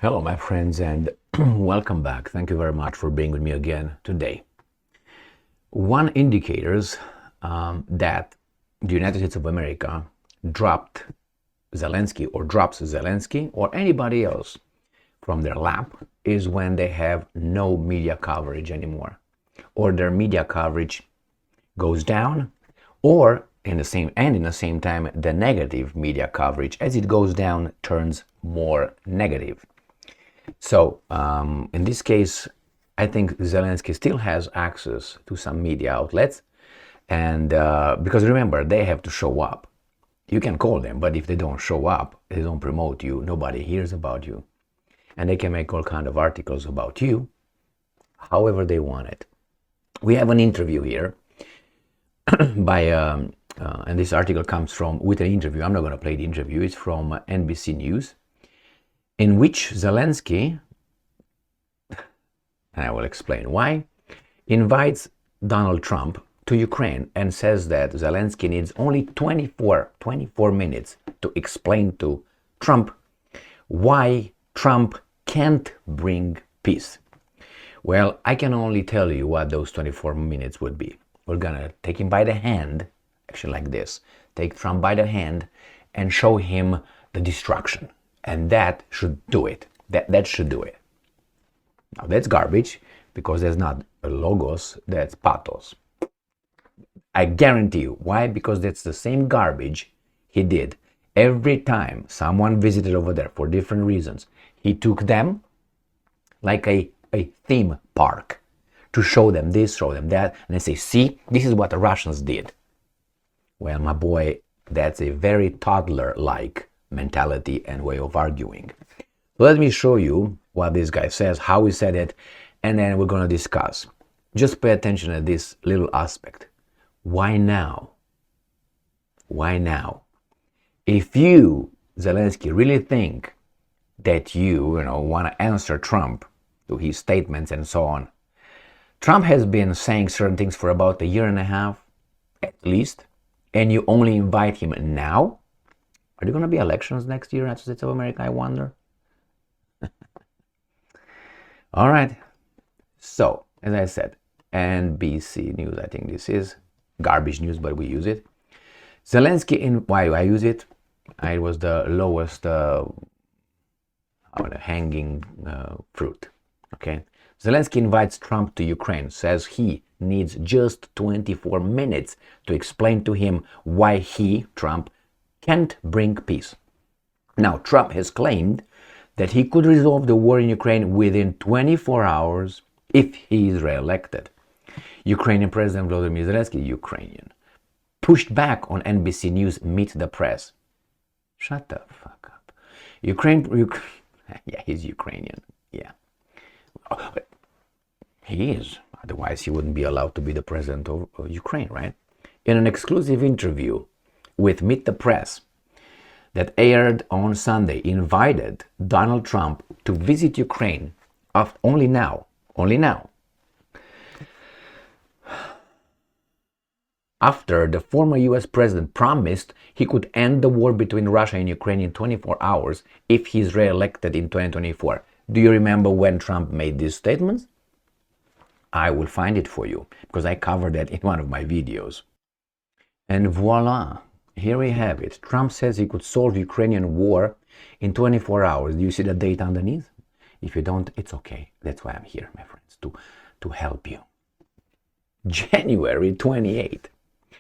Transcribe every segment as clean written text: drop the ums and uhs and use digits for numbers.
Hello, my friends, and welcome back. Thank you very much for being with me again today. One indicators that the United States of America dropped Zelensky or drops Zelensky or anybody else from their lap is when they have no media coverage anymore, or their media coverage goes down, or in the same time the negative media coverage as it goes down turns more negative. So in this case, I think Zelensky still has access to some media outlets, and because remember, they have to show up. You can call them, but if they don't show up, they don't promote you, nobody hears about you, and they can make all kind of articles about you, however they want it. We have an interview here by, and this article comes from with an interview. I'm not going to play the interview. It's from NBC News, in which Zelensky, and I will explain why, invites Donald Trump to Ukraine and says that Zelensky needs only 24 minutes to explain to Trump why Trump can't bring peace. Well, I can only tell you what those 24 minutes would be. We're gonna take him by the hand, actually like this, take Trump by the hand and show him the destruction. And that should do it. That should do it. Now that's garbage, because there's not a logos, that's pathos. I guarantee you. Why? Because that's the same garbage he did every time someone visited over there for different reasons. He took them like a theme park to show them this, show them that, and they say, see, this is what the Russians did. Well, my boy, that's a very toddler-like mentality and way of arguing. Let me show you what this guy says, how he said it, and then we're going to discuss. Just pay attention to this little aspect. Why now? Why now? If you, Zelensky, really think that you want to answer Trump to his statements and so on, Trump has been saying certain things for about a year and a half, at least, and you only invite him now? Are there going to be elections next year in the United States of America, I wonder? All right. So, as I said, NBC News, I think this is garbage news, but we use it. Zelensky, why I use it? It was the lowest hanging fruit. Okay. Zelensky invites Trump to Ukraine, says he needs just 24 minutes to explain to him why he, Trump, can't bring peace. Now, Trump has claimed that he could resolve the war in Ukraine within 24 hours if he is re-elected. Ukrainian President Volodymyr Zelensky, Ukrainian, pushed back on NBC News Meet the Press. Shut the fuck up. Yeah, he's Ukrainian. Yeah. He is. Otherwise, he wouldn't be allowed to be the president of Ukraine, right? In an exclusive interview with Meet the Press that aired on Sunday, invited Donald Trump to visit Ukraine only now, after the former US president promised he could end the war between Russia and Ukraine in 24 hours if he's re-elected in 2024. Do you remember when Trump made these statements? I will find it for you, because I covered that in one of my videos. And voila, here we have it. Trump says he could solve Ukrainian war in 24 hours. Do you see the date underneath? If you don't, it's okay. That's why I'm here, my friends, to help you. January 28th.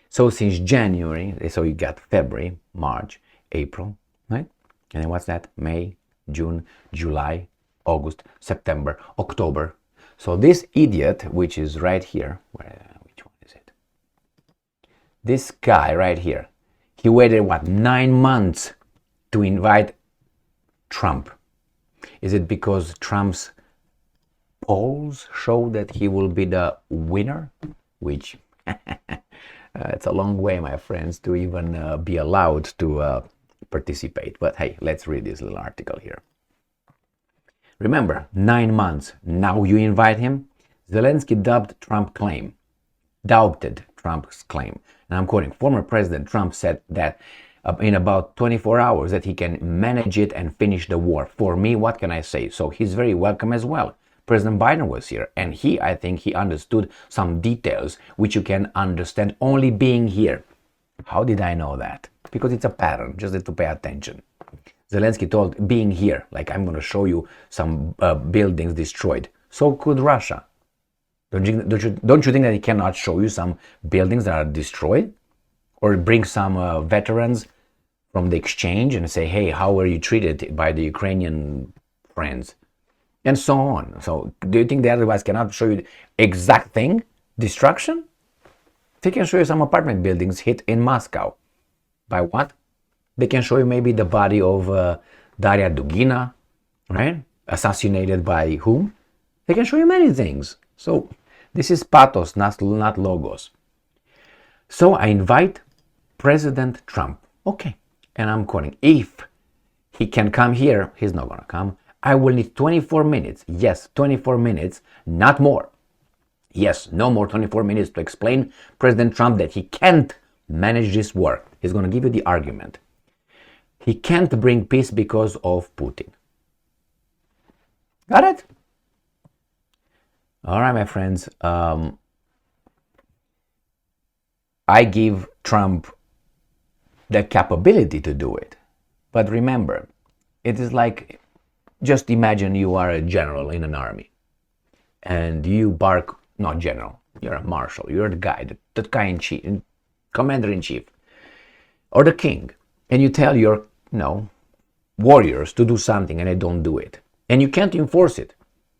So since January, so you got February, March, April, right? And then what's that? May, June, July, August, September, October. So this idiot, which is right here, which one is it? This guy right here, he waited, 9 months to invite Trump. Is it because Trump's polls show that he will be the winner? Which, it's a long way, my friends, to even be allowed to participate. But hey, let's read this little article here. Remember, 9 months, now you invite him? Zelensky doubted Trump's claim. And I'm quoting, former President Trump said that in about 24 hours that he can manage it and finish the war. For me, what can I say? So he's very welcome as well. President Biden was here, and I think he understood some details which you can understand only being here. How did I know that? Because it's a pattern, just have to pay attention. Zelensky told, being here, like I'm going to show you some buildings destroyed. So could Russia. Don't you think that he cannot show you some buildings that are destroyed? Or bring some veterans from the exchange and say, hey, how were you treated by the Ukrainian friends? And so on. So do you think the other guys cannot show you the exact thing? Destruction? They can show you some apartment buildings hit in Moscow. By what? They can show you maybe the body of Daria Dugina, right? Assassinated by whom? They can show you many things. So this is pathos, not logos. So I invite President Trump. Okay. And I'm calling. If he can come here, he's not going to come. I will need 24 minutes. Yes, 24 minutes, not more. Yes, no more 24 minutes to explain President Trump that he can't manage this war. He's going to give you the argument. He can't bring peace because of Putin. Got it? All right, my friends. I give Trump the capability to do it. But remember, it is like, just imagine you are a general in an army. And you bark, not general, you're a marshal, you're the guy, the guy in chief, commander in chief, or the king. And you tell your, warriors to do something and they don't do it. And you can't enforce it.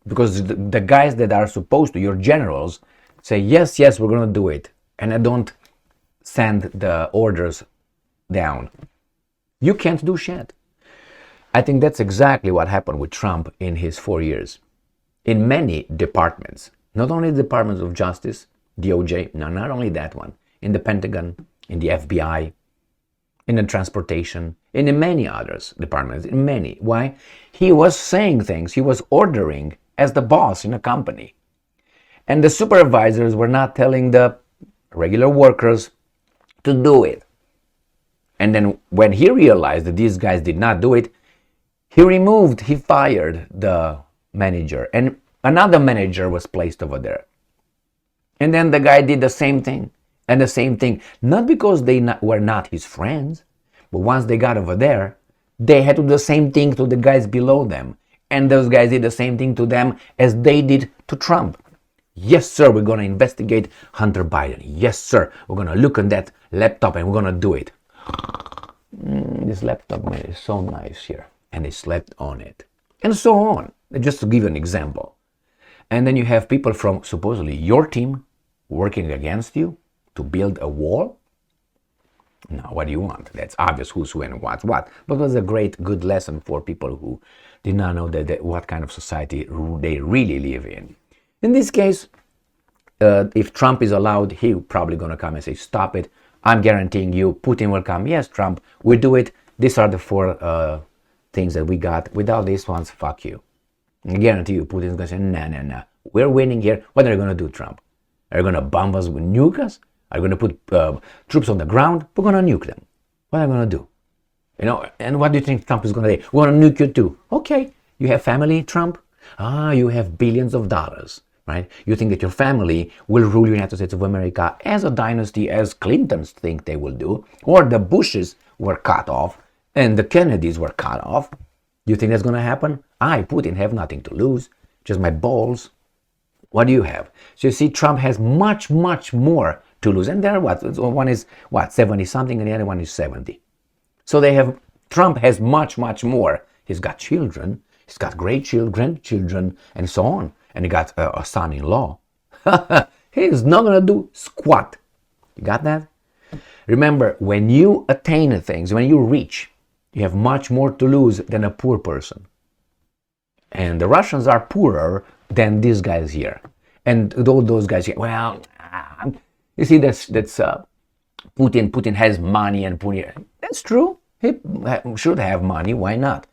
Because the guys that are supposed to, your generals, say, yes, we're going to do it. And I don't send the orders down. You can't do shit. I think that's exactly what happened with Trump in his 4 years. In many departments, not only the Department of Justice, DOJ, no, not only that one, in the Pentagon, in the FBI, in the transportation, in many others departments, in many. Why? He was saying things, he was ordering as the boss in a company. And the supervisors were not telling the regular workers to do it. And then when he realized that these guys did not do it, he fired the manager. And another manager was placed over there. And then the guy did the same thing. And the same thing, not because they were not his friends, but once they got over there, they had to do the same thing to the guys below them. And those guys did the same thing to them as they did to Trump. Yes, sir, we're going to investigate Hunter Biden. Yes, sir, we're going to look at that laptop and we're going to do it. This laptop, man, is so nice here. And they slept on it. And so on. Just to give you an example. And then you have people from supposedly your team working against you to build a wall. Now, what do you want? That's obvious who's who and what's what. But it was a good lesson for people who did not know what kind of society they really live in. In this case, if Trump is allowed, he's probably going to come and say, stop it. I'm guaranteeing you, Putin will come. Yes, Trump, we do it. These are the 4 things that we got. Without these ones, fuck you. I guarantee you, Putin's going to say, nah. We're winning here. What are you going to do, Trump? Are you going to bomb us, nuke us? Are you going to put troops on the ground? We're going to nuke them. What are you going to do? And what do you think Trump is going to do? We're going to nuke you too. Okay, you have family, Trump? You have billions of dollars, right? You think that your family will rule the United States of America as a dynasty, as Clintons think they will do, or the Bushes were cut off, and the Kennedys were cut off. You think that's going to happen? I, Putin, have nothing to lose, just my balls. What do you have? So you see, Trump has much, much more to lose. And there are one is 70 something and the other one is 70. So Trump has much, much more. He's got children, he's got great children, and so on. And he got a son-in-law. He's not going to do squat. You got that? Remember, when you attain things, when you reach, you have much more to lose than a poor person. And the Russians are poorer than these guys here. And all those guys here, you see, that's Putin has money and Putin. That's true. He should have money. Why not?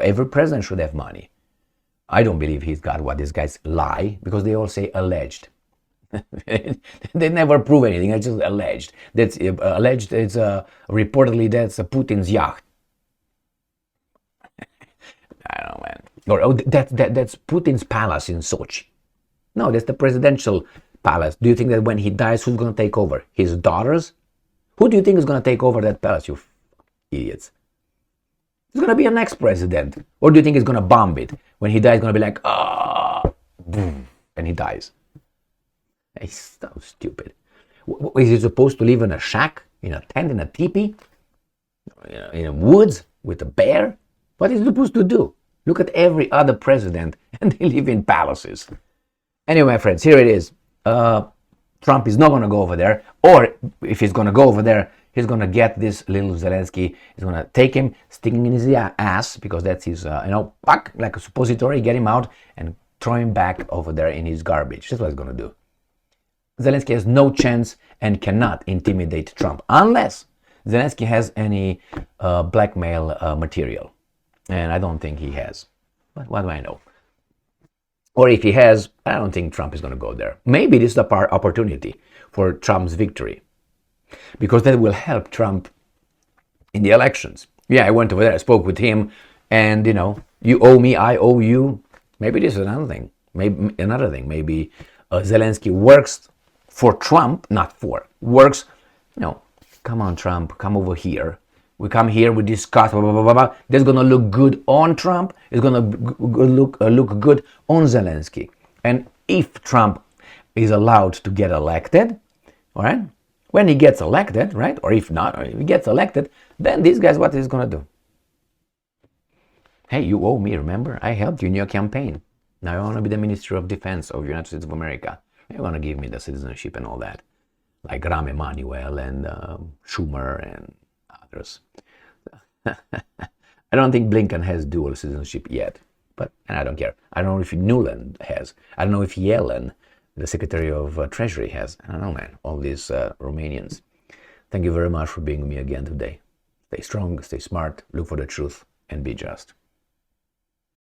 Every president should have money. I don't believe he's got what these guys lie, because they all say alleged. They never prove anything. It's just alleged. That's alleged. It's reportedly that's Putin's yacht. I don't know, man. Or that's Putin's palace in Sochi. No, that's the presidential palace. Do you think that when he dies, who's going to take over? His daughters? Who do you think is going to take over that palace, you idiots? He's going to be a next president. Or do you think he's going to bomb it? When he dies, he's going to be like, boom, and he dies. He's so stupid. Is he supposed to live in a shack, in a tent, in a teepee? In the woods with a bear? What is he supposed to do? Look at every other president, and they live in palaces. Anyway, my friends, here it is. Trump is not going to go over there. Or if he's going to go over there, he's going to get this little Zelensky. He's going to take him, stick him in his ass, because that's his, pack, like a suppository, get him out, and throw him back over there in his garbage. That's what he's going to do. Zelensky has no chance and cannot intimidate Trump unless Zelensky has any blackmail material. And I don't think he has. But what do I know? Or if he has, I don't think Trump is going to go there. Maybe this is the opportunity for Trump's victory, because that will help Trump in the elections. Yeah, I went over there, I spoke with him, and you owe me, I owe you. Maybe this is another thing. Maybe Zelensky works for Trump, not for, works, come on, Trump, come over here. We come here, we discuss, blah, blah, blah, blah, blah. That's going to look good on Trump. It's going to look good on Zelensky. And if Trump is allowed to get elected, all right, when he gets elected, right, or if not, or if he gets elected, then this guy's what he's going to do. Hey, you owe me, remember? I helped you in your campaign. Now I want to be the Minister of Defense of the United States of America. You want to give me the citizenship and all that, like Rahm Emanuel and Schumer and others. I don't think Blinken has dual citizenship yet, and I don't care. I don't know if Nuland has. I don't know if Yellen, the Secretary of Treasury, has. I don't know, man. All these Romanians. Thank you very much for being with me again today. Stay strong, stay smart, look for the truth, and be just.